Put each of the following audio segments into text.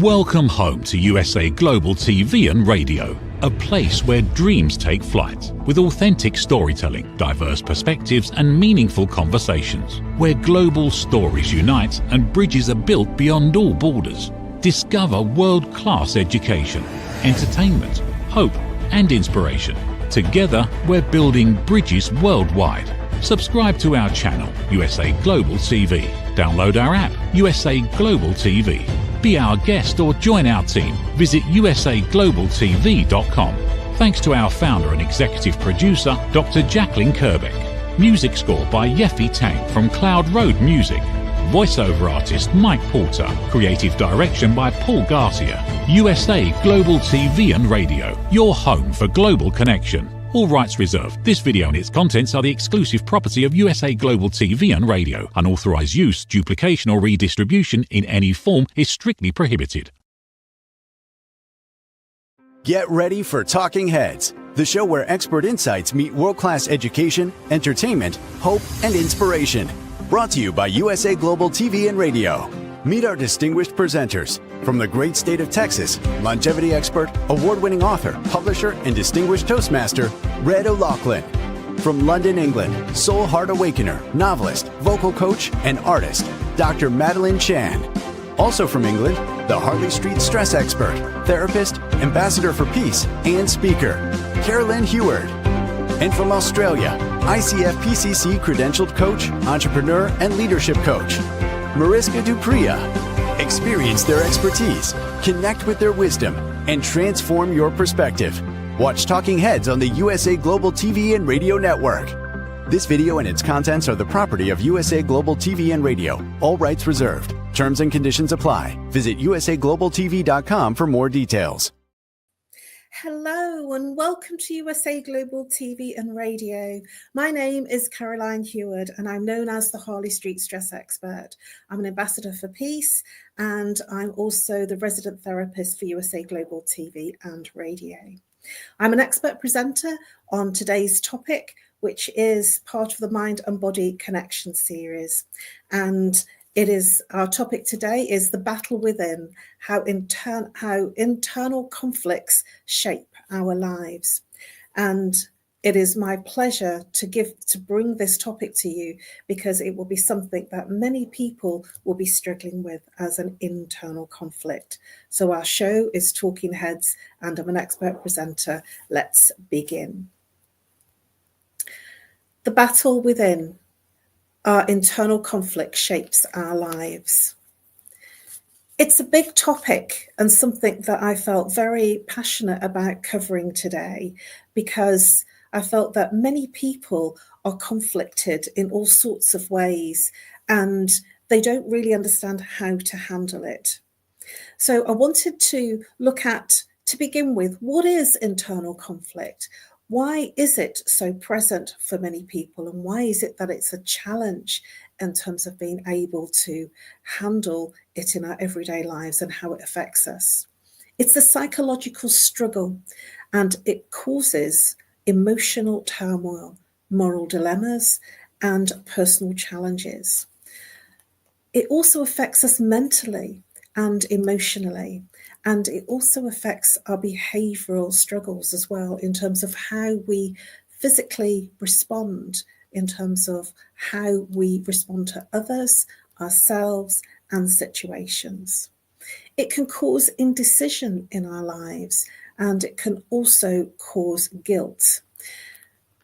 Welcome home to USA Global TV and Radio, a place where dreams take flight, with authentic storytelling, diverse perspectives and meaningful conversations, where global stories unite and bridges are built beyond all borders. Discover world-class education, entertainment, hope and inspiration. Together, we're building bridges worldwide. Subscribe to our channel, USA Global TV. Download our app, USA Global TV. Be our guest or join our team. Visit usaglobaltv.com. Thanks to our founder and executive producer, Dr. Jacqueline Kerbeck. Music score by Yeffy Tang from Cloud Road Music. Voiceover artist Mike Porter. Creative direction by Paul Garcia. USA Global TV and Radio, your home for global connection. All rights reserved. This video and its contents are the exclusive property of USA Global TV and Radio. Unauthorized use, duplication or redistribution in any form is strictly prohibited. Get ready for Talking Heads, the show where expert insights meet world-class education, entertainment, hope, and inspiration. Brought to you by USA Global TV and Radio. Meet our distinguished presenters. From the great state of Texas, longevity expert, award-winning author, publisher, and distinguished Toastmaster, Red O'Loughlin. From London, England, soul heart awakener, novelist, vocal coach, and artist, Dr. Madeline Chan. Also from England, the Harley Street Stress Expert, therapist, ambassador for peace, and speaker, Carolyn Heward. And from Australia, ICF PCC credentialed coach, entrepreneur, and leadership coach, Mariska Dupria. Experience their expertise, connect with their wisdom, and transform your perspective. Watch Talking Heads on the USA Global TV and Radio Network. This video and its contents are the property of USA Global TV and Radio. All rights reserved. Terms and conditions apply. Visit usaglobaltv.com for more details. Hello and welcome to USA Global TV and Radio. My name is Caroline Heward and I'm known as the Harley Street Stress Expert. I'm an ambassador for peace and I'm also the resident therapist for USA Global TV and Radio. I'm an expert presenter on today's topic, which is part of the Mind and Body Connection series. And our topic today is the battle within, how internal conflicts shape our lives. And it is my pleasure to bring this topic to you because it will be something that many people will be struggling with as an internal conflict. So our show is Talking Heads and I'm an expert presenter. Let's begin. The battle within. Our internal conflict shapes our lives. It's a big topic and something that I felt very passionate about covering today because I felt that many people are conflicted in all sorts of ways and they don't really understand how to handle it. So I wanted to look at, to begin with, what is internal conflict? Why is it so present for many people and why is it that it's a challenge in terms of being able to handle it in our everyday lives and how it affects us? It's a psychological struggle and it causes emotional turmoil, moral dilemmas and personal challenges. It also affects us mentally and emotionally. And it also affects our behavioural struggles as well in terms of how we physically respond, in terms of how we respond to others, ourselves, and situations. It can cause indecision in our lives, and it can also cause guilt.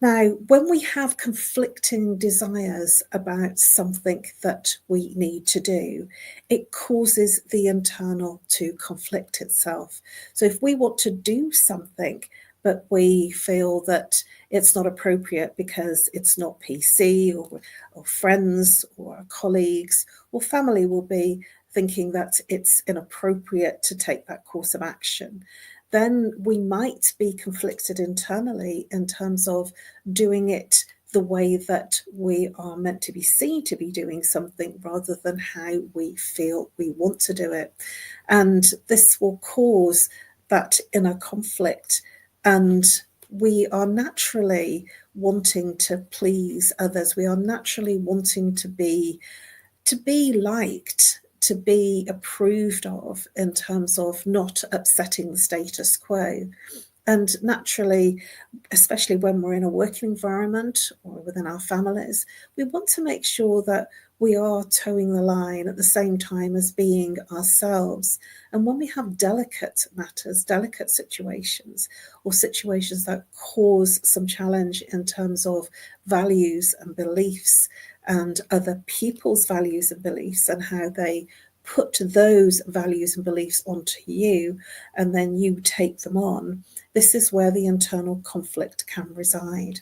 Now, when we have conflicting desires about something that we need to do, it causes the internal to conflict itself. So if we want to do something, but we feel that it's not appropriate because it's not PC or friends or our colleagues or family will be thinking that it's inappropriate to take that course of action, then we might be conflicted internally in terms of doing it the way that we are meant to be seen to be doing something rather than how we feel we want to do it. And this will cause that inner conflict, and we are naturally wanting to please others. We are naturally wanting to be liked, to be approved of in terms of not upsetting the status quo. And naturally, especially when we're in a working environment or within our families, we want to make sure that we are towing the line at the same time as being ourselves. And when we have delicate matters, delicate situations, or situations that cause some challenge in terms of values and beliefs and other people's values and beliefs and how they put those values and beliefs onto you, and then you take them on, this is where the internal conflict can reside.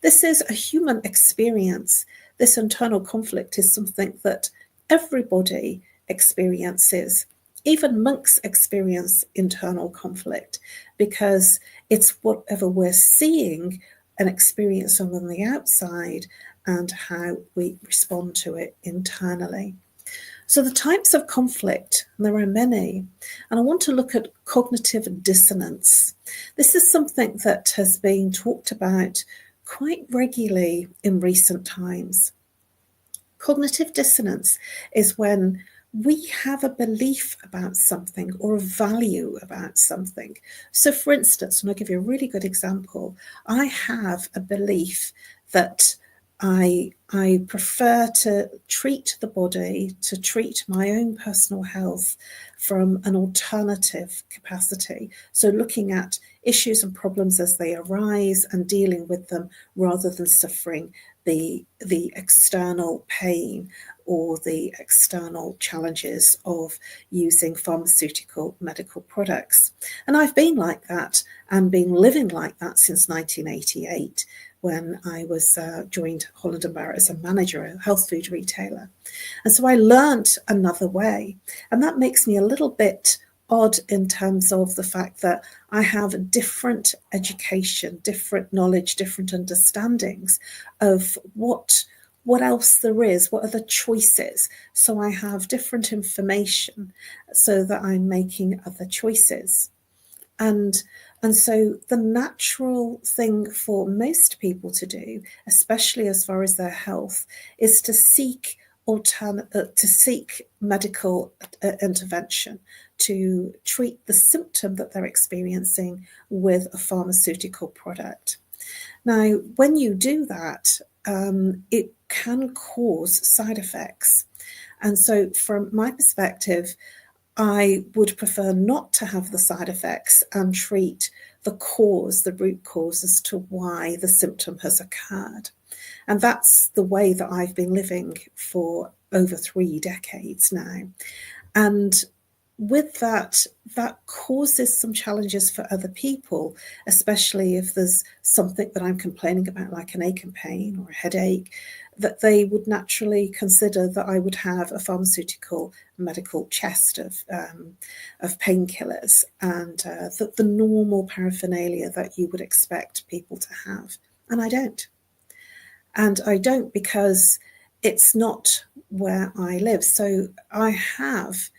This is a human experience. This internal conflict is something that everybody experiences. Even monks experience internal conflict because it's whatever we're seeing and experiencing on the outside and how we respond to it internally. So the types of conflict, and there are many, and I want to look at cognitive dissonance. This is something that has been talked about quite regularly in recent times. Cognitive dissonance is when we have a belief about something or a value about something. So for instance, and I'll give you a really good example, I have a belief that I prefer to treat the body, to treat my own personal health from an alternative capacity. So looking at issues and problems as they arise and dealing with them rather than suffering the external pain or the external challenges of using pharmaceutical medical products. And I've been like that and been living like that since 1988. When I was joined Holland & Barrett as a manager, a health food retailer. And so I learned another way. And that makes me a little bit odd in terms of the fact that I have different education, different knowledge, different understandings of what else there is, what are the choices. So I have different information so that I'm making other choices. And so the natural thing for most people to do, especially as far as their health, is to seek medical intervention to treat the symptom that they're experiencing with a pharmaceutical product. Now, when you do that, it can cause side effects. And so from my perspective, I would prefer not to have the side effects and treat the cause, the root cause as to why the symptom has occurred. And that's the way that I've been living for over 3 decades now. And with that causes some challenges for other people, especially if there's something that I'm complaining about, like an ache and pain or a headache, that they would naturally consider that I would have a pharmaceutical medical chest of painkillers and the normal paraphernalia that you would expect people to have. And I don't. And I don't because it's not where I live. So I have,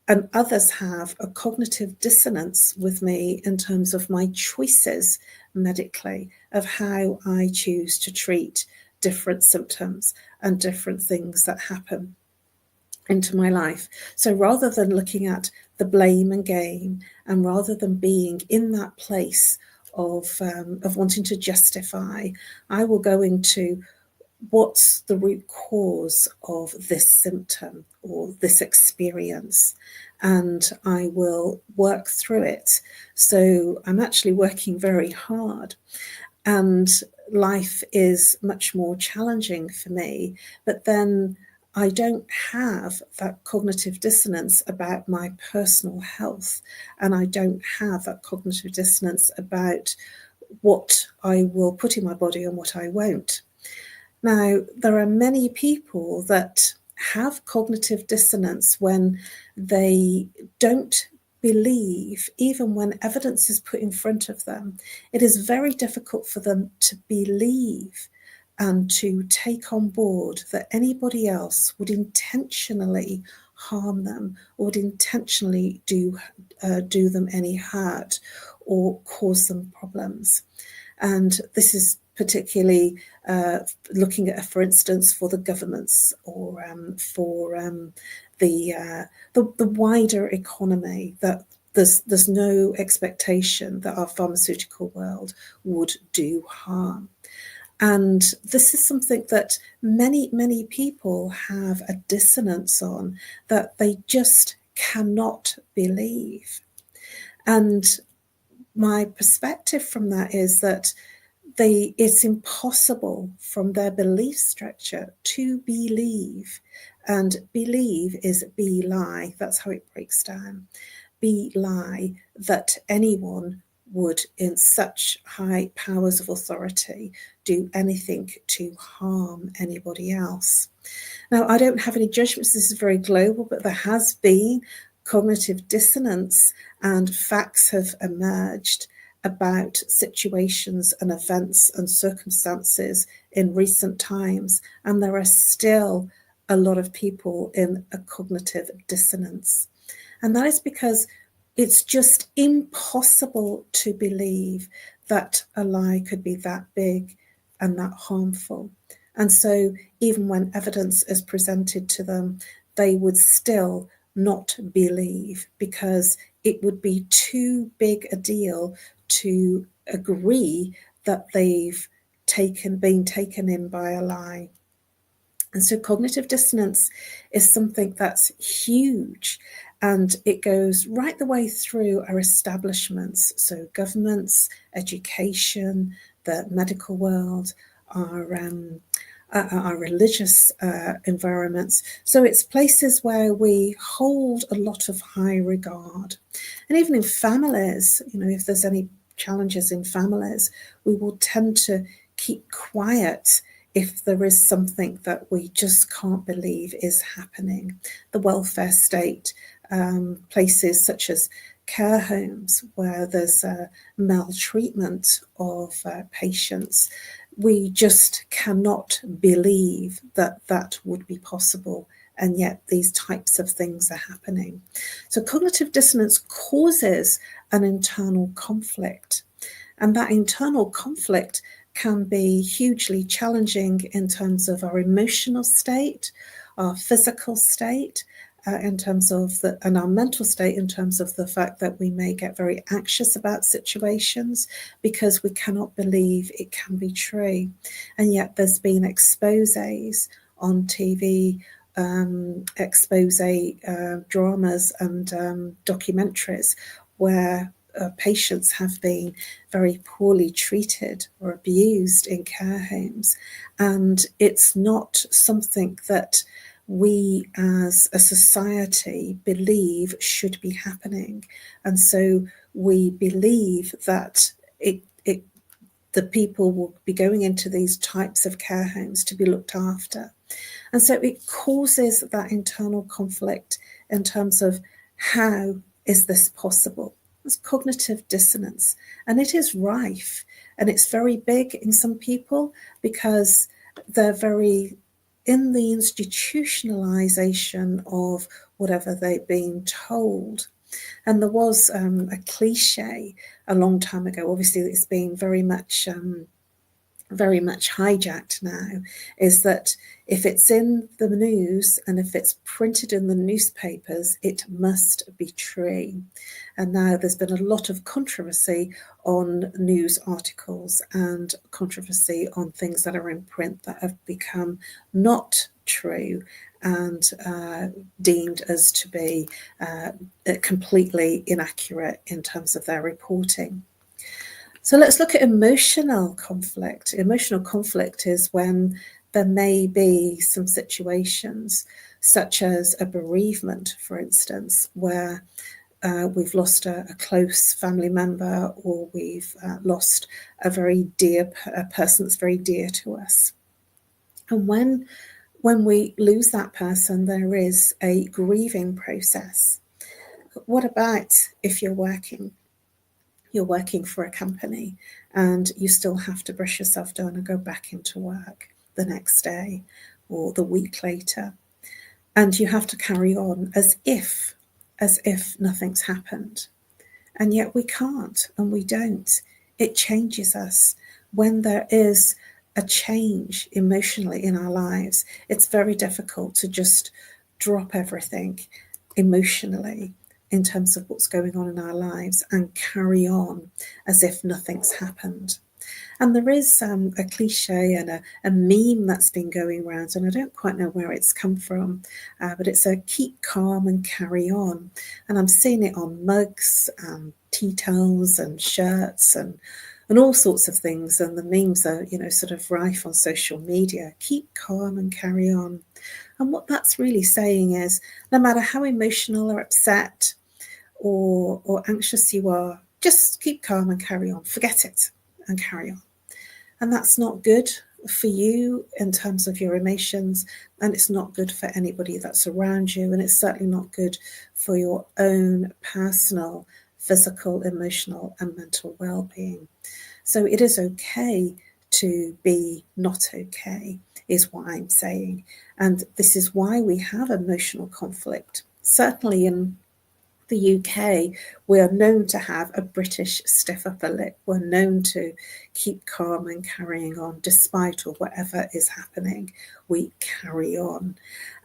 and others have, a cognitive dissonance with me in terms of my choices medically of how I choose to treat different symptoms and different things that happen into my life. So rather than looking at the blame and game, and rather than being in that place of wanting to justify, I will go into what's the root cause of this symptom or this experience, and I will work through it. So I'm actually working very hard, and life is much more challenging for me, but then I don't have that cognitive dissonance about my personal health, and I don't have that cognitive dissonance about what I will put in my body and what I won't. Now, there are many people that have cognitive dissonance when they don't believe, even when evidence is put in front of them. It is very difficult for them to believe and to take on board that anybody else would intentionally harm them or would intentionally do them any hurt or cause them problems. And this is particularly looking at, for instance, for the governments or for the wider economy, that there's no expectation that our pharmaceutical world would do harm. And this is something that many people have a dissonance on, that they just cannot believe. And my perspective from that is that it's impossible from their belief structure to believe. And believe is be lie. That's how it breaks down. Be lie that anyone would, in such high powers of authority, do anything to harm anybody else. Now, I don't have any judgments. This is very global, but there has been cognitive dissonance, and facts have emerged about situations and events and circumstances in recent times, and there are still a lot of people in a cognitive dissonance. And that is because it's just impossible to believe that a lie could be that big and that harmful. And so even when evidence is presented to them, they would still not believe, because it would be too big a deal to agree that they've been taken in by a lie. And so cognitive dissonance is something that's huge, and it goes right the way through our establishments, so governments, education, the medical world, our religious environments. So it's places where we hold a lot of high regard. And even in families, if there's any challenges in families, we will tend to keep quiet if there is something that we just can't believe is happening. The welfare state, places such as care homes where there's maltreatment of patients, we just cannot believe that that would be possible, and yet these types of things are happening. So cognitive dissonance causes an internal conflict, and that internal conflict can be hugely challenging in terms of our emotional state, our physical state, in terms of and our mental state, in terms of the fact that we may get very anxious about situations because we cannot believe it can be true. And yet there's been exposés on TV, expose dramas and documentaries where patients have been very poorly treated or abused in care homes. And it's not something that we as a society believe should be happening. And so we believe that the people will be going into these types of care homes to be looked after. And so it causes that internal conflict in terms of, how is this possible? It's cognitive dissonance, and it is rife, and it's very big in some people because they're very in the institutionalization of whatever they've been told. And there was a cliche a long time ago, obviously it's been very much hijacked now, is that if it's in the news and if it's printed in the newspapers, it must be true. And now there's been a lot of controversy on news articles and controversy on things that are in print that have become not true and deemed as to be completely inaccurate in terms of their reporting. So let's look at emotional conflict. Emotional conflict is when there may be some situations, such as a bereavement, for instance, where we've lost a close family member, or we've lost a very dear person that's very dear to us. And when we lose that person, there is a grieving process. What about if you're working for a company and you still have to brush yourself down and go back into work the next day or the week later, and you have to carry on as if nothing's happened? And yet we can't, and we don't. It changes us. When there is a change emotionally in our lives, it's very difficult to just drop everything emotionally in terms of what's going on in our lives and carry on as if nothing's happened. And there is a cliche and a meme that's been going around, and I don't quite know where it's come from, but it's a keep calm and carry on. And I'm seeing it on mugs and tea towels and shirts and all sorts of things. And the memes are, sort of rife on social media. Keep calm and carry on. And what that's really saying is, no matter how emotional or upset or anxious you are, just keep calm and carry on. Forget it and carry on. And that's not good for you in terms of your emotions, and it's not good for anybody that's around you, and it's certainly not good for your own personal, physical, emotional, and mental well-being. So it is okay to be not okay, is what I'm saying. And this is why we have emotional conflict. Certainly in the UK, we are known to have a British stiff upper lip. We're known to keep calm and carrying on despite or whatever is happening. We carry on.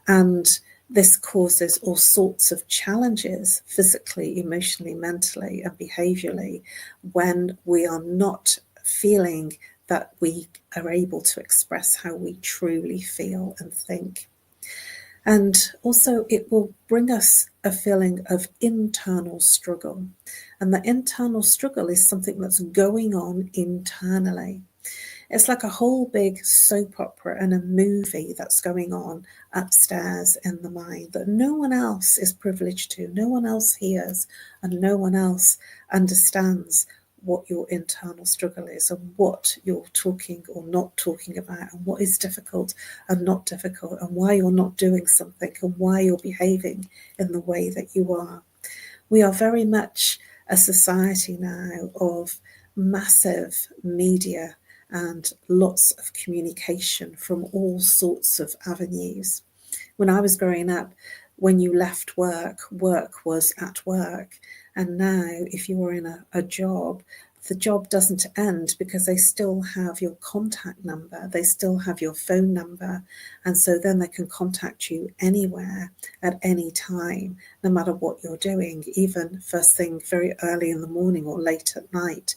And this causes all sorts of challenges physically, emotionally, mentally, and behaviourally when we are not feeling that we are able to express how we truly feel and think. And also it will bring us a feeling of internal struggle. And the internal struggle is something that's going on internally. It's like a whole big soap opera and a movie that's going on upstairs in the mind that no one else is privileged to, no one else hears, and no one else understands what your internal struggle is and what you're talking or not talking about and what is difficult and not difficult and why you're not doing something and why you're behaving in the way that you are. We are very much a society now of massive media and lots of communication from all sorts of avenues. When I was growing up, when you left work, work was at work. And now if you are in a job, the job doesn't end because they still have your contact number, they still have your phone number, and so then they can contact you anywhere at any time, no matter what you're doing, even first thing very early in the morning or late at night.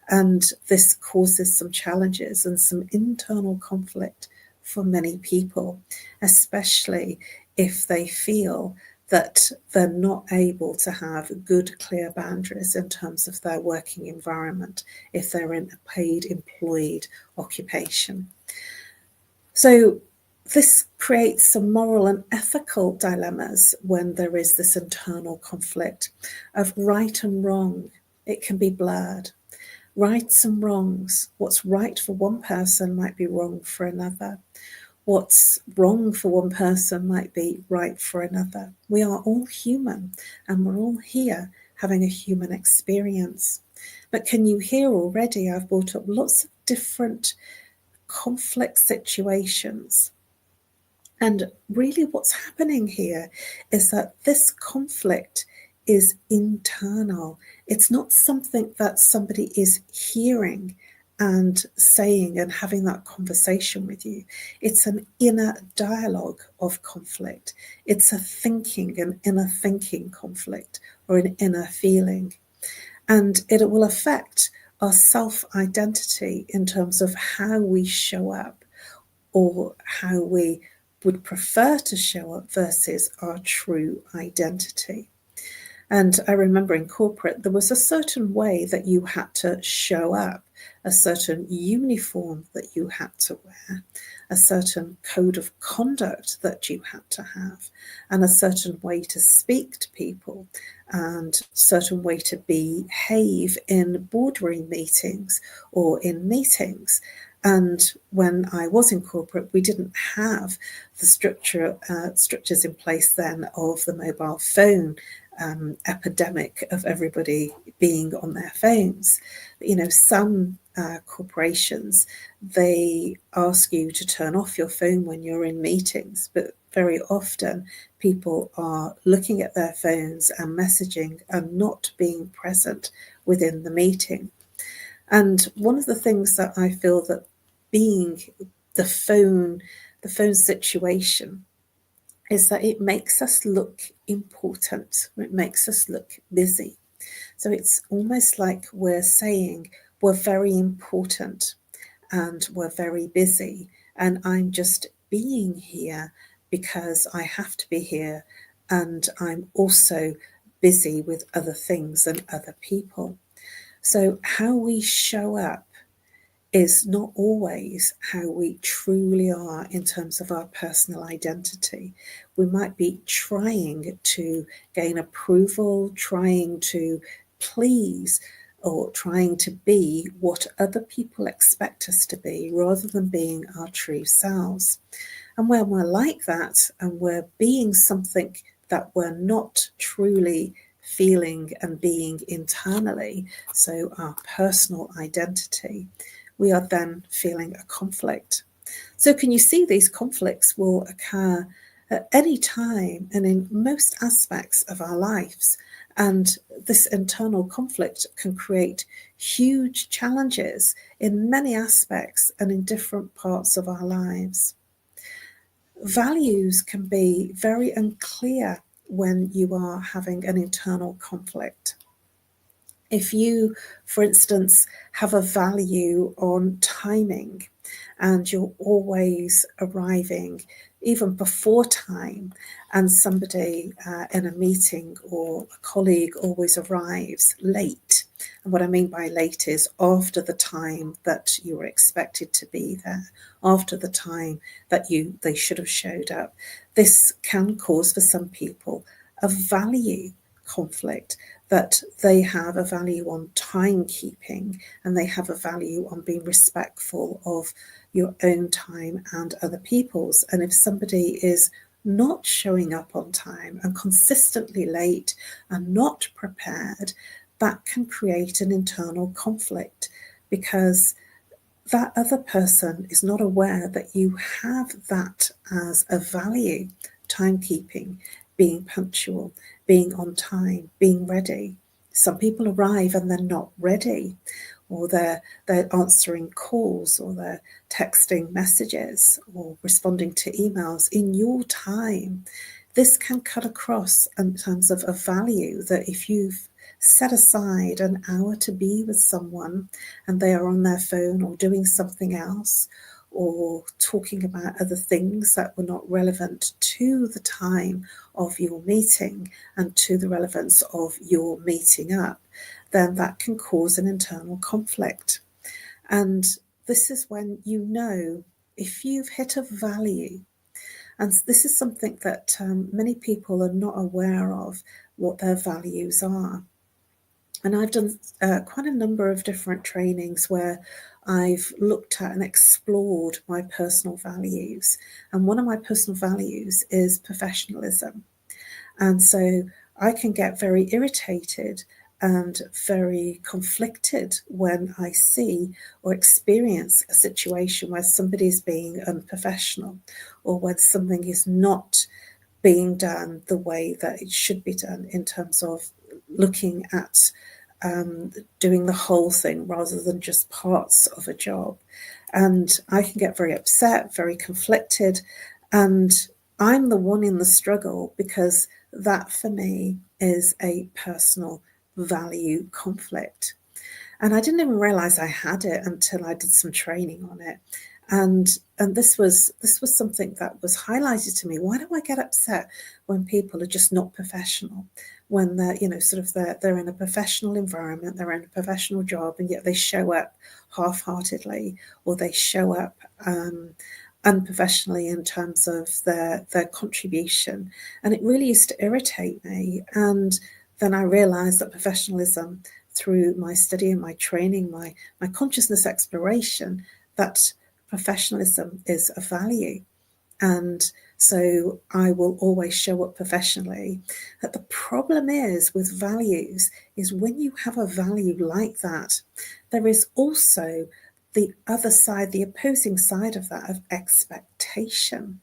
And this causes some challenges and some internal conflict for many people, especially if they feel that they're not able to have good, clear boundaries in terms of their working environment, if they're in a paid employed occupation. So this creates some moral and ethical dilemmas when there is this internal conflict of right and wrong. It can be blurred. Rights and wrongs. What's right for one person might be wrong for another. What's wrong for one person might be right for another. We are all human and we're all here having a human experience. But can you hear already I've brought up lots of different conflict situations. And really what's happening here is that this conflict is internal. It's not something that somebody is hearing and saying and having that conversation with you. It's an inner dialogue of conflict. It's an inner thinking conflict or an inner feeling. And it will affect our self-identity in terms of how we show up or how we would prefer to show up versus our true identity. And I remember in corporate, there was a certain way that you had to show up, a certain uniform that you had to wear, a certain code of conduct that you had to have, and a certain way to speak to people, and a certain way to behave in boardroom meetings or in meetings. And when I was in corporate, we didn't have the structures in place then of the mobile phone epidemic of everybody being on their phones. Some corporations, they ask you to turn off your phone when you're in meetings, but very often people are looking at their phones and messaging and not being present within the meeting. And one of the things that I feel that being the phone situation is that it makes us look important. It makes us look busy. So it's almost like we're saying we're very important and we're very busy, and I'm just being here because I have to be here, and I'm also busy with other things and other people. So how we show up is not always how we truly are in terms of our personal identity. We might be trying to gain approval, trying to please, or trying to be what other people expect us to be, rather than being our true selves. And when we're like that and we're being something that we're not truly feeling and being internally, so our personal identity, we are then feeling a conflict. So can you see these conflicts will occur at any time and in most aspects of our lives? And this internal conflict can create huge challenges in many aspects and in different parts of our lives. Values can be very unclear when you are having an internal conflict. If you, for instance, have a value on timing and you're always arriving even before time, and somebody in a meeting or a colleague always arrives late, and what I mean by late is after the time that you were expected to be there, after the time that they should have showed up, this can cause for some people a value conflict, that they have a value on timekeeping and they have a value on being respectful of your own time and other people's. And if somebody is not showing up on time and consistently late and not prepared, that can create an internal conflict, because that other person is not aware that you have that as a value: timekeeping, being punctual, being on time, being ready. Some people arrive and they're not ready, or they're answering calls, or they're texting messages, or responding to emails in your time. This can cut across in terms of a value that if you've set aside an hour to be with someone and they are on their phone or doing something else, or talking about other things that were not relevant to the time of your meeting and to the relevance of your meeting up, then that can cause an internal conflict. And this is when you know if you've hit a value. And this is something that many people are not aware of, what their values are. And I've done quite a number of different trainings where I've looked at and explored my personal values. And one of my personal values is professionalism. And so I can get very irritated and very conflicted when I see or experience a situation where somebody's being unprofessional, or when something is not being done the way that it should be done, in terms of looking at doing the whole thing rather than just parts of a job. And I can get very upset, very conflicted, and I'm the one in the struggle, because that for me is a personal value conflict. And I didn't even realize I had it until I did some training on it. And this was something that was highlighted to me. Why do I get upset when people are just not professional? When they're, they're in a professional environment, they're in a professional job, and yet they show up half-heartedly, or they show up unprofessionally in terms of their contribution. And it really used to irritate me. And then I realized that professionalism, through my study and my training, my consciousness exploration, that professionalism is a value. And so I will always show up professionally. But the problem is with values is when you have a value like that, there is also the other side, the opposing side of that, of expectation.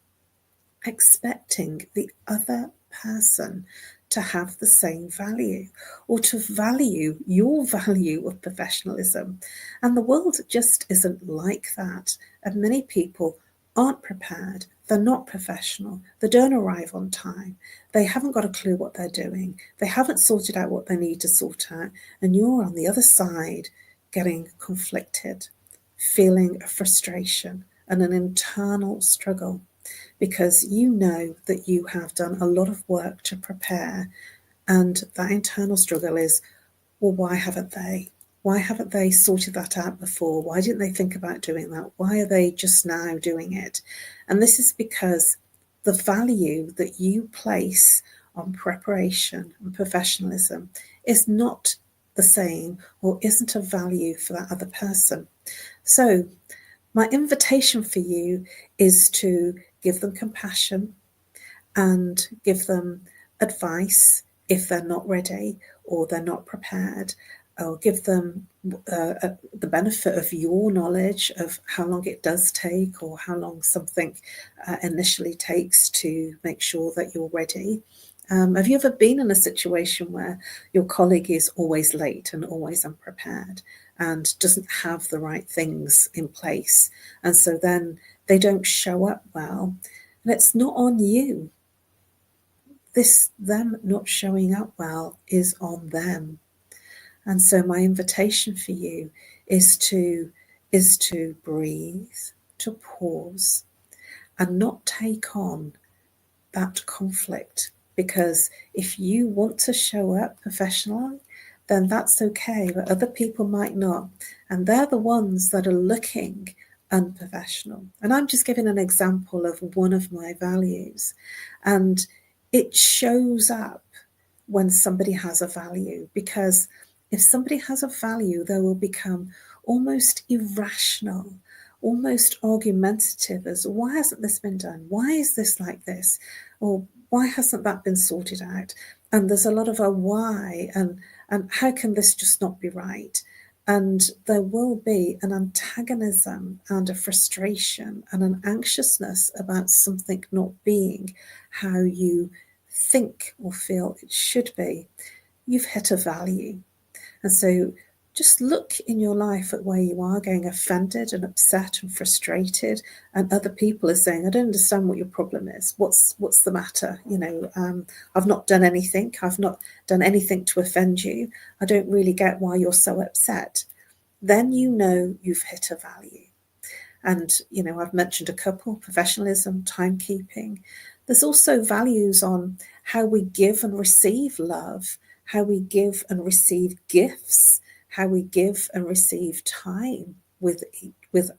Expecting the other person to have the same value, or to value your value of professionalism. And the world just isn't like that. And many people aren't prepared. they're not professional, they don't arrive on time, they haven't got a clue what they're doing, they haven't sorted out what they need to sort out, and you're on the other side getting conflicted, feeling a frustration and an internal struggle, because you know that you have done a lot of work to prepare, and that internal struggle is, well, why haven't they? Why haven't they sorted that out before? Why didn't they think about doing that? Why are they just now doing it? And this is because the value that you place on preparation and professionalism is not the same, or isn't a value for that other person. So my invitation for you is to give them compassion and give them advice if they're not ready or they're not prepared, or give them the benefit of your knowledge of how long it does take, or how long something initially takes to make sure that you're ready. Have you ever been in a situation where your colleague is always late and always unprepared and doesn't have the right things in place, and so then they don't show up well? And it's not on you. Them not showing up well is on them. And so my invitation for you is to breathe, to pause, and not take on that conflict. Because if you want to show up professionally, then that's okay, but other people might not. And they're the ones that are looking unprofessional. And I'm just giving an example of one of my values. And it shows up when somebody has a value, because if somebody has a value, they will become almost irrational, almost argumentative, as why hasn't this been done? Why is this like this? Or why hasn't that been sorted out? And there's a lot of a why, and how can this just not be right? And there will be an antagonism and a frustration and an anxiousness about something not being how you think or feel it should be. You've hit a value. And so just look in your life at where you are getting offended and upset and frustrated, and other people are saying, I don't understand what your problem is. What's the matter? I've not done anything. I've not done anything to offend you. I don't really get why you're so upset. Then you know you've hit a value. And, I've mentioned a couple: professionalism, timekeeping. There's also values on how we give and receive love, how we give and receive gifts, how we give and receive time with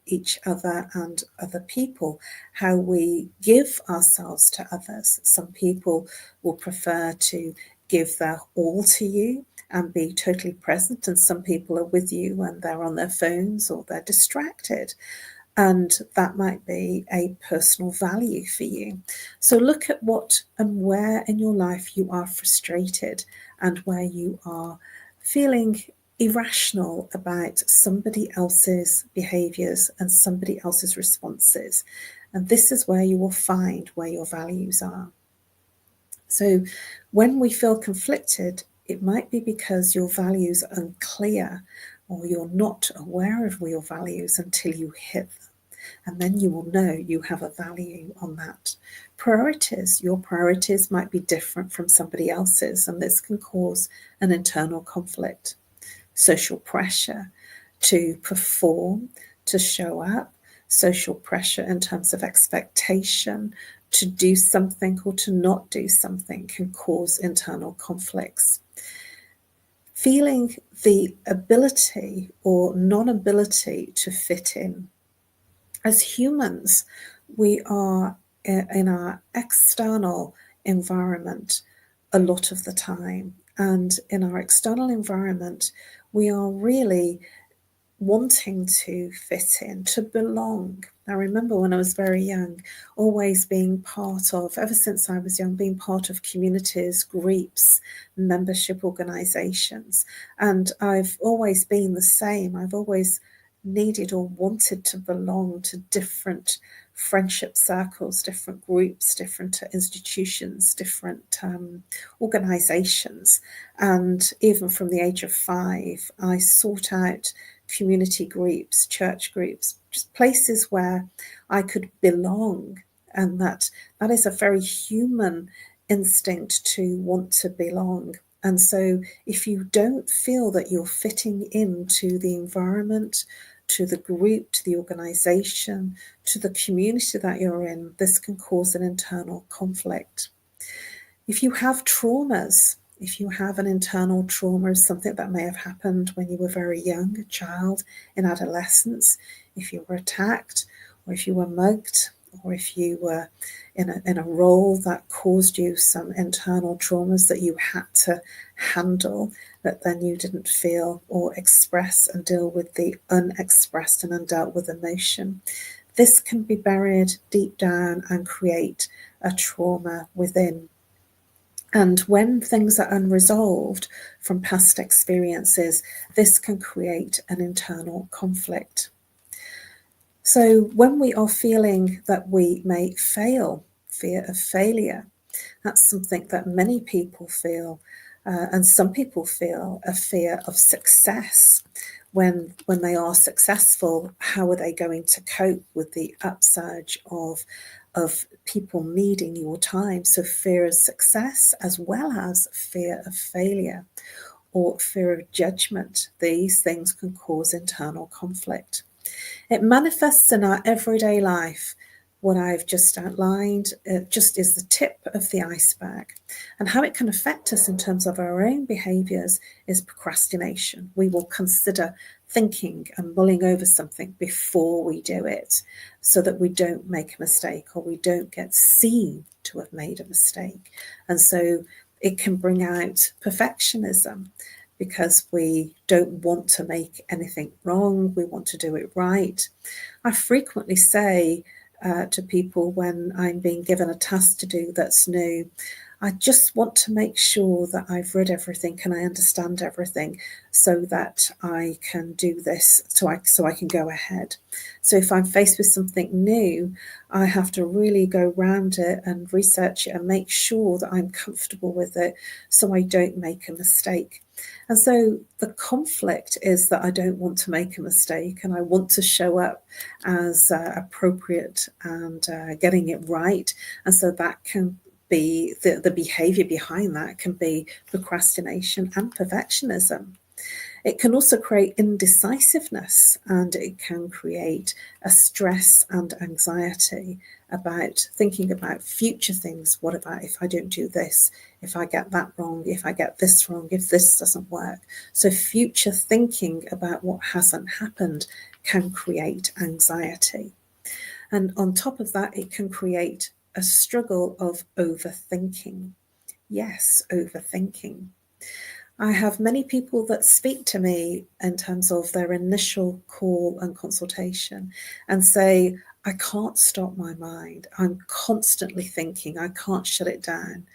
each other and other people, how we give ourselves to others. Some people will prefer to give their all to you and be totally present, and some people are with you when they're on their phones or they're distracted. And that might be a personal value for you. So look at what and where in your life you are frustrated, and where you are feeling irrational about somebody else's behaviours and somebody else's responses. And this is where you will find where your values are. So when we feel conflicted, it might be because your values are unclear, or you're not aware of your values until you hit them. And then you will know you have a value on that. Priorities. Your priorities might be different from somebody else's, and this can cause an internal conflict. Social pressure to perform, to show up, social pressure in terms of expectation, to do something or to not do something, can cause internal conflicts. Feeling the ability or non-ability to fit in. As humans, we are in our external environment a lot of the time. And in our external environment, we are really wanting to fit in, to belong. I remember when I was very young, always being part of, ever since I was young, being part of communities, groups, membership organisations. And I've always been the same. I've always needed or wanted to belong to different friendship circles, different groups, different institutions, different organisations. And even from the age of 5, I sought out community groups, church groups, just places where I could belong and that is a very human instinct to want to belong. And so if you don't feel that you're fitting into the environment, to the group, to the organization, to the community that you're in, this can cause an internal conflict. If you have traumas, if you have an internal trauma of something that may have happened when you were very young, a child, in adolescence, if you were attacked, or if you were mugged, or if you were in a role that caused you some internal traumas that you had to handle, that then you didn't feel or express and deal with the unexpressed and undealt with emotion, this can be buried deep down and create a trauma within. And when things are unresolved from past experiences, this can create an internal conflict. So when we are feeling that we may fail, fear of failure, that's something that many people feel, and some people feel a fear of success. When they are successful, how are they going to cope with the upsurge of people needing your time? So fear of success as well as fear of failure or fear of judgment. These things can cause internal conflict. It manifests in our everyday life. What I've just outlined just is the tip of the iceberg. And how it can affect us in terms of our own behaviours is procrastination. We will consider thinking and mulling over something before we do it so that we don't make a mistake or we don't get seen to have made a mistake. And so it can bring out perfectionism, because we don't want to make anything wrong. We want to do it right. I frequently say to people when I'm being given a task to do that's new, I just want to make sure that I've read everything and I understand everything so that I can do this, so I can go ahead. So if I'm faced with something new, I have to really go around it and research it and make sure that I'm comfortable with it so I don't make a mistake. And so the conflict is that I don't want to make a mistake and I want to show up as appropriate and getting it right. And so that can be the behavior behind that can be procrastination and perfectionism. It can also create indecisiveness, and it can create a stress and anxiety about thinking about future things. What about if I don't do this? If I get that wrong? If I get this wrong? If this doesn't work? So future thinking about what hasn't happened can create anxiety. And on top of that, it can create a struggle of overthinking. Yes, overthinking. I have many people that speak to me in terms of their initial call and consultation and say, I can't stop my mind. I'm constantly thinking. I can't shut it down.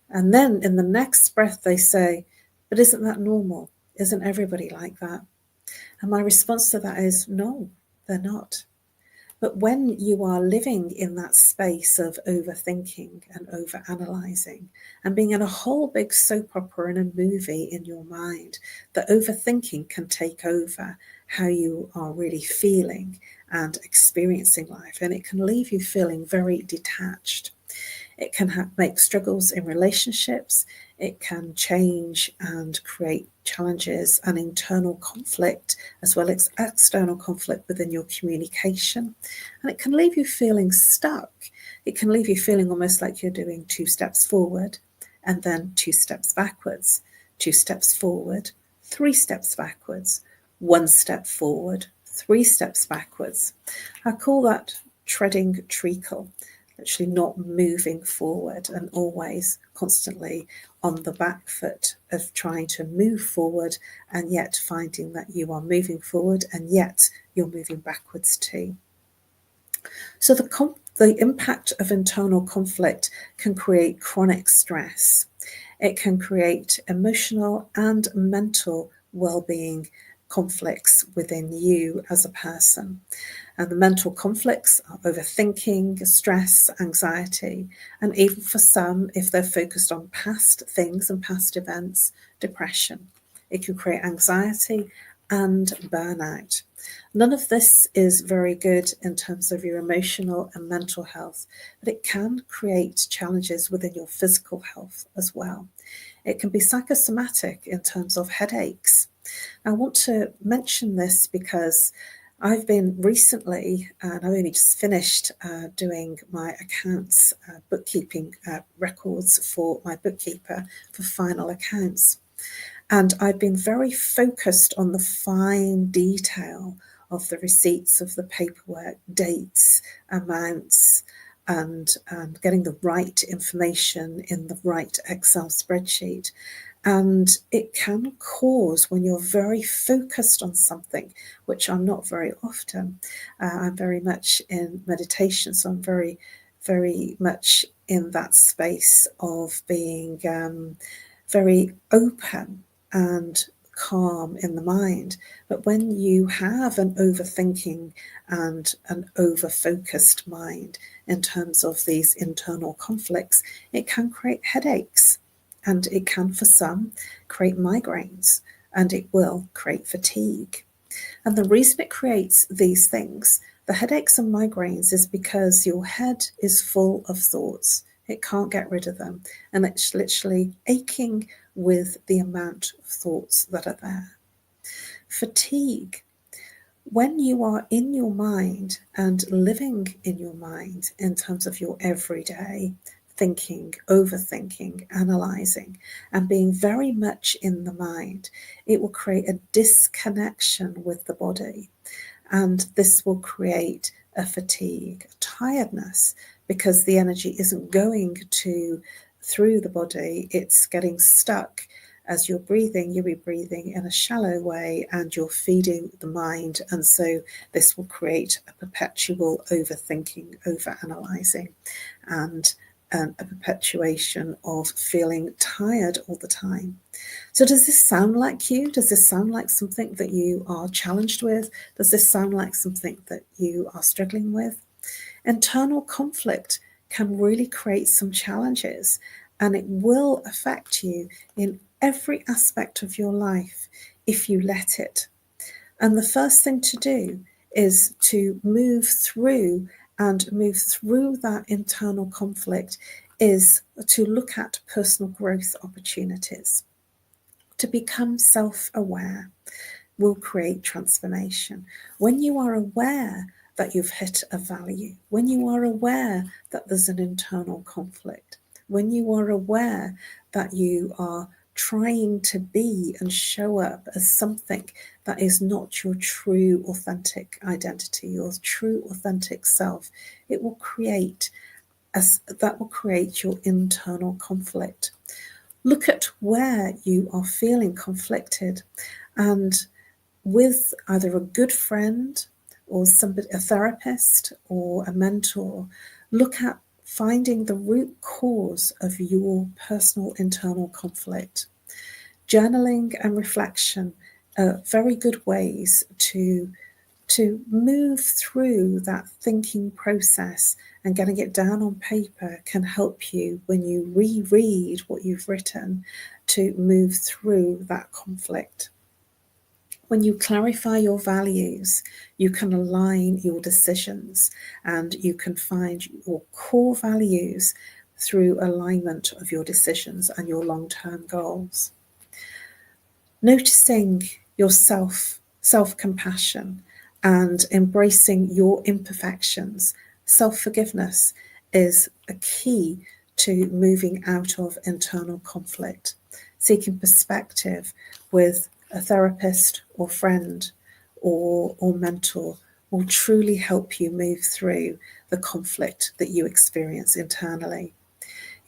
And then in the next breath, they say, but isn't that normal? Isn't everybody like that? And my response to that is, no, they're not. But when you are living in that space of overthinking and overanalyzing and being in a whole big soap opera and a movie in your mind, the overthinking can take over how you are really feeling and experiencing life. And it can leave you feeling very detached. It can make struggles in relationships. It can change and create challenges and internal conflict, as well as external conflict within your communication. And it can leave you feeling stuck. It can leave you feeling almost like you're doing 2 steps forward and then 2 steps backwards, 2 steps forward, 3 steps backwards, 1 step forward, 3 steps backwards. I call that treading treacle. Actually not moving forward and always constantly on the back foot of trying to move forward and yet finding that you are moving forward and yet you're moving backwards too. So the impact of internal conflict can create chronic stress. It can create emotional and mental well-being conflicts within you as a person. And the mental conflicts are overthinking, stress, anxiety, and even for some, if they're focused on past things and past events, depression. It can create anxiety and burnout. None of this is very good in terms of your emotional and mental health, but it can create challenges within your physical health as well. It can be psychosomatic in terms of headaches. I want to mention this because I've been recently, and I've only just finished doing my accounts, bookkeeping records for my bookkeeper for final accounts. And I've been very focused on the fine detail of the receipts of the paperwork, dates, amounts, and getting the right information in the right Excel spreadsheet. And it can cause, when you're very focused on something, which I'm not very often, I'm very much in meditation, so I'm very, very much in that space of being very open and calm in the mind. But when you have an overthinking and an over-focused mind in terms of these internal conflicts, it can create headaches, and it can, for some, create migraines, and it will create fatigue. And the reason it creates these things, the headaches and migraines, is because your head is full of thoughts. It can't get rid of them, and it's literally aching with the amount of thoughts that are there. Fatigue. When you are in your mind and living in your mind in terms of your everyday thinking, overthinking, analysing, and being very much in the mind, it will create a disconnection with the body. And this will create a fatigue, a tiredness, because the energy isn't going through the body, it's getting stuck. As you're breathing, you'll be breathing in a shallow way, and you're feeding the mind. And so this will create a perpetual overthinking, overanalyzing, and a perpetuation of feeling tired all the time. So does this sound like you? Does this sound like something that you are challenged with? Does this sound like something that you are struggling with? Internal conflict can really create some challenges, and it will affect you in every aspect of your life if you let it. And the first thing to do is to move through that internal conflict, is to look at personal growth opportunities. To become self-aware will create transformation. When you are aware that you've hit a value, when you are aware that there's an internal conflict, when you are aware that you are trying to be and show up as something that is not your true authentic identity, your true authentic self, it will create your internal conflict. Look at where you are feeling conflicted, and with either a good friend or somebody, a therapist or a mentor, look at finding the root cause of your personal internal conflict. Journaling and reflection are very good ways to move through that thinking process, and getting it down on paper can help you when you reread what you've written to move through that conflict. When you clarify your values, you can align your decisions, and you can find your core values through alignment of your decisions and your long-term goals. Noticing yourself, self-compassion, and embracing your imperfections, self-forgiveness, is a key to moving out of internal conflict. Seeking perspective with a therapist or friend or mentor will truly help you move through the conflict that you experience internally.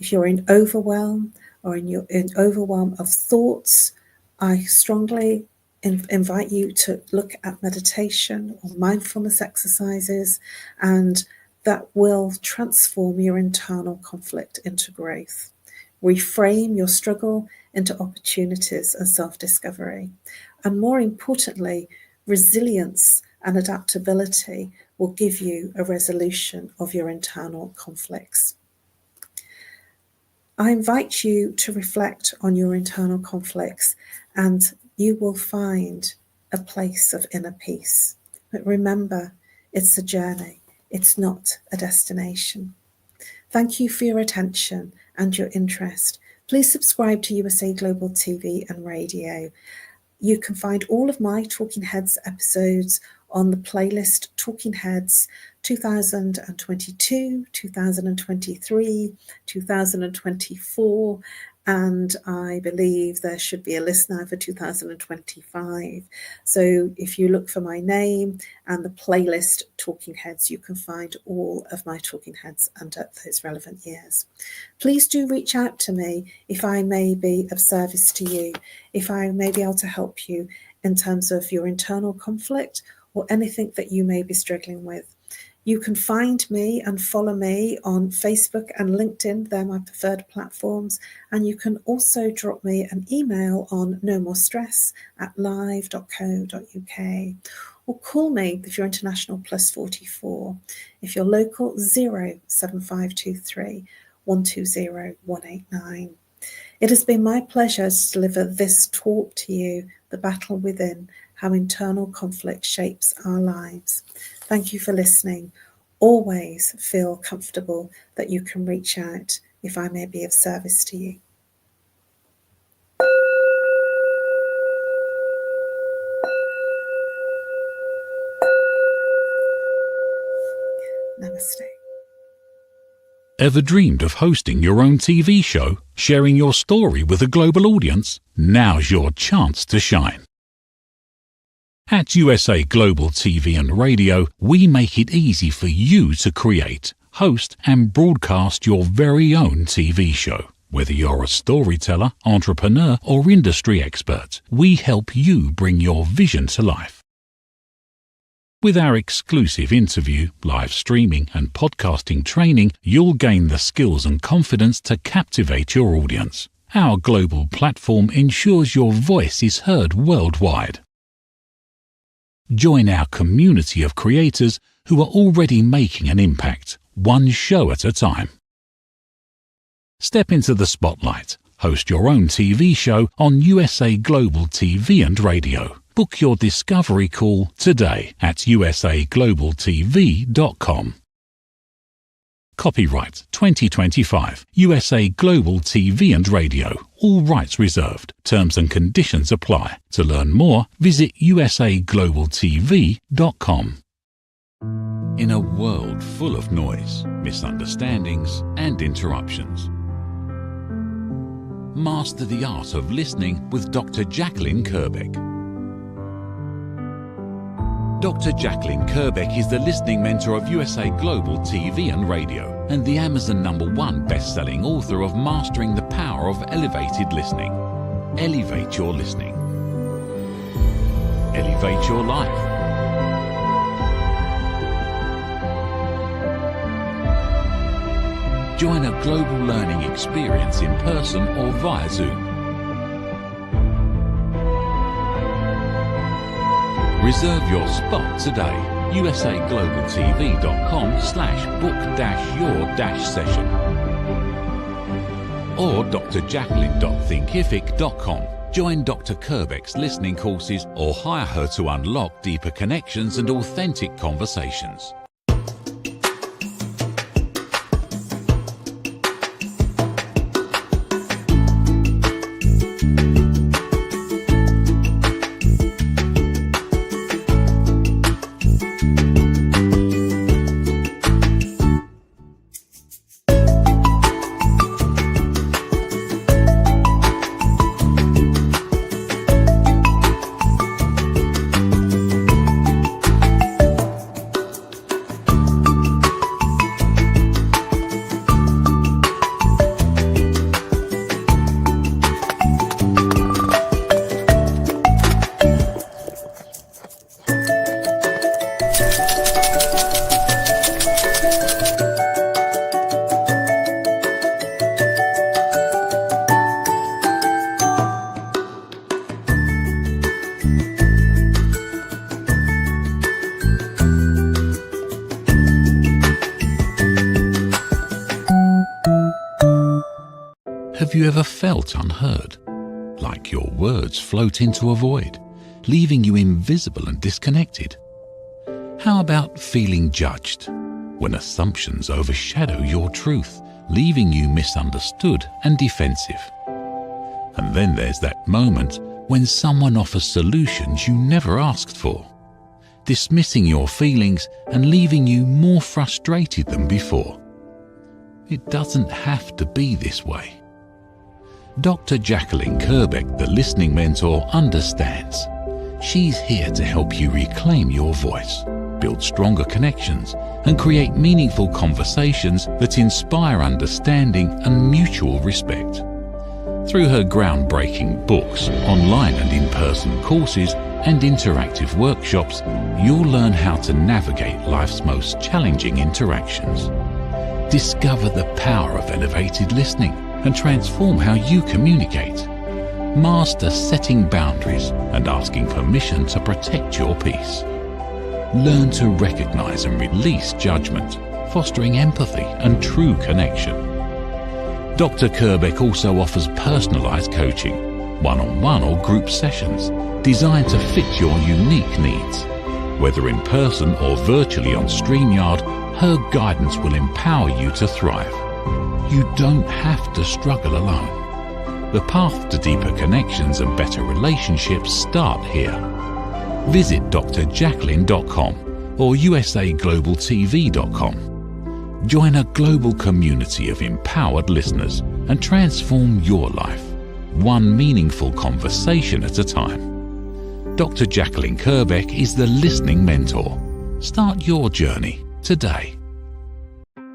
If you're in overwhelm or in overwhelm of thoughts, I strongly invite you to look at meditation or mindfulness exercises, and that will transform your internal conflict into growth. Reframe your struggle into opportunities and self-discovery. And more importantly, resilience and adaptability will give you a resolution of your internal conflicts. I invite you to reflect on your internal conflicts, and you will find a place of inner peace. But remember, it's a journey. It's not a destination. Thank you for your attention and your interest. Please subscribe to USA Global TV and Radio. You can find all of my Talking Heads episodes on the playlist Talking Heads 2022, 2023, 2024, and I believe there should be a list now for 2025. So if you look for my name and the playlist Talking Heads, you can find all of my Talking Heads under those relevant years. Please do reach out to me if I may be of service to you, if I may be able to help you in terms of your internal conflict or anything that you may be struggling with. You can find me and follow me on Facebook and LinkedIn. They're my preferred platforms. And you can also drop me an email on nomorestress@live.co.uk, or call me if you're international +44. If you're local, 07523 120 189. It has been my pleasure to deliver this talk to you, The Battle Within, How Internal Conflict Shapes Our Lives. Thank you for listening. Always feel comfortable that you can reach out if I may be of service to you. Namaste. Ever dreamed of hosting your own TV show, sharing your story with a global audience? Now's your chance to shine. At USA Global TV and Radio, we make it easy for you to create, host and broadcast your very own TV show. Whether you're a storyteller, entrepreneur or industry expert, we help you bring your vision to life. With our exclusive interview, live streaming and podcasting training, you'll gain the skills and confidence to captivate your audience. Our global platform ensures your voice is heard worldwide. Join our community of creators who are already making an impact, one show at a time. Step into the spotlight. Host your own TV show on USA Global TV and Radio. Book your discovery call today at usaglobaltv.com. Copyright 2025 USA Global TV and Radio. All rights reserved. Terms and conditions apply. To learn more, visit usaglobaltv.com. In a world full of noise, misunderstandings and interruptions, master the art of listening with Dr. Jacqueline Kerbeck. Dr. Jacqueline Kerbeck is the listening mentor of USA Global TV and Radio and the Amazon #1 best-selling author of Mastering the Power of Elevated Listening. Elevate your listening. Elevate your life. Join a global learning experience in person or via Zoom. Reserve your spot today. usaglobaltv.com/book-your-session or drjacqueline.thinkific.com. Join Dr. Kerbeck's listening courses or hire her to unlock deeper connections and authentic conversations. Have you ever felt unheard? Like your words float into a void, leaving you invisible and disconnected? How about feeling judged, when assumptions overshadow your truth, leaving you misunderstood and defensive? And then there's that moment when someone offers solutions you never asked for, dismissing your feelings and leaving you more frustrated than before. It doesn't have to be this way. Dr. Jacqueline Kerbeck, the listening mentor, understands. She's here to help you reclaim your voice, build stronger connections, and create meaningful conversations that inspire understanding and mutual respect. Through her groundbreaking books, online and in-person courses, and interactive workshops, you'll learn how to navigate life's most challenging interactions. Discover the power of elevated listening and transform how you communicate. Master setting boundaries and asking permission to protect your peace. Learn to recognize and release judgment, fostering empathy and true connection. Dr. Kerbeck also offers personalized coaching, one-on-one or group sessions, designed to fit your unique needs. Whether in person or virtually on StreamYard, her guidance will empower you to thrive. You don't have to struggle alone. The path to deeper connections and better relationships start here. Visit drjacqueline.com or usaglobaltv.com. Join a global community of empowered listeners and transform your life, one meaningful conversation at a time. Dr. Jacqueline Kerbeck is the listening mentor. Start your journey today.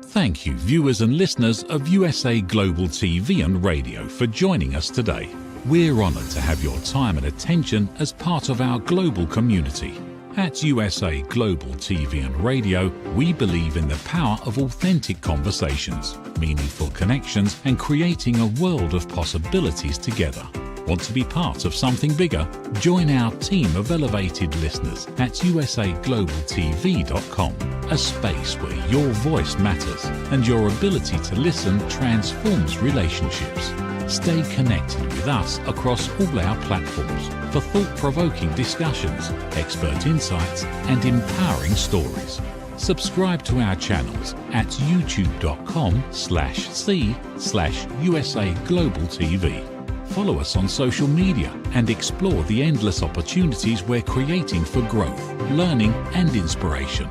Thank you, viewers and listeners of USA Global TV and Radio, for joining us today. We're honoured to have your time and attention as part of our global community. At USA Global TV and Radio, we believe in the power of authentic conversations, meaningful connections, and creating a world of possibilities together. Want to be part of something bigger? Join our team of elevated listeners at usaglobaltv.com, a space where your voice matters and your ability to listen transforms relationships. Stay connected with us across all our platforms for thought-provoking discussions, expert insights, and empowering stories. Subscribe to our channels at youtube.com/c/USAGlobalTV. Follow us on social media and explore the endless opportunities we're creating for growth, learning, and inspiration.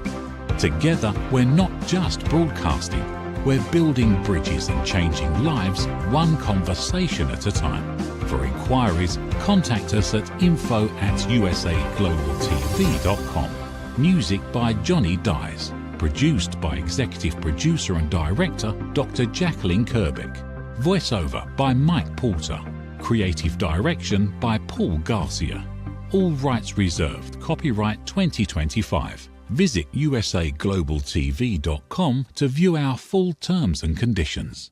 Together, we're not just broadcasting, we're building bridges and changing lives one conversation at a time. For inquiries, contact us at info@usaglobaltv.com. Music by Johnny Dyes. Produced by Executive Producer and Director Dr. Jacqueline Kerbeck. Voiceover by Mike Porter. Creative Direction by Paul Garcia. All rights reserved. Copyright 2025. Visit usaglobaltv.com to view our full terms and conditions.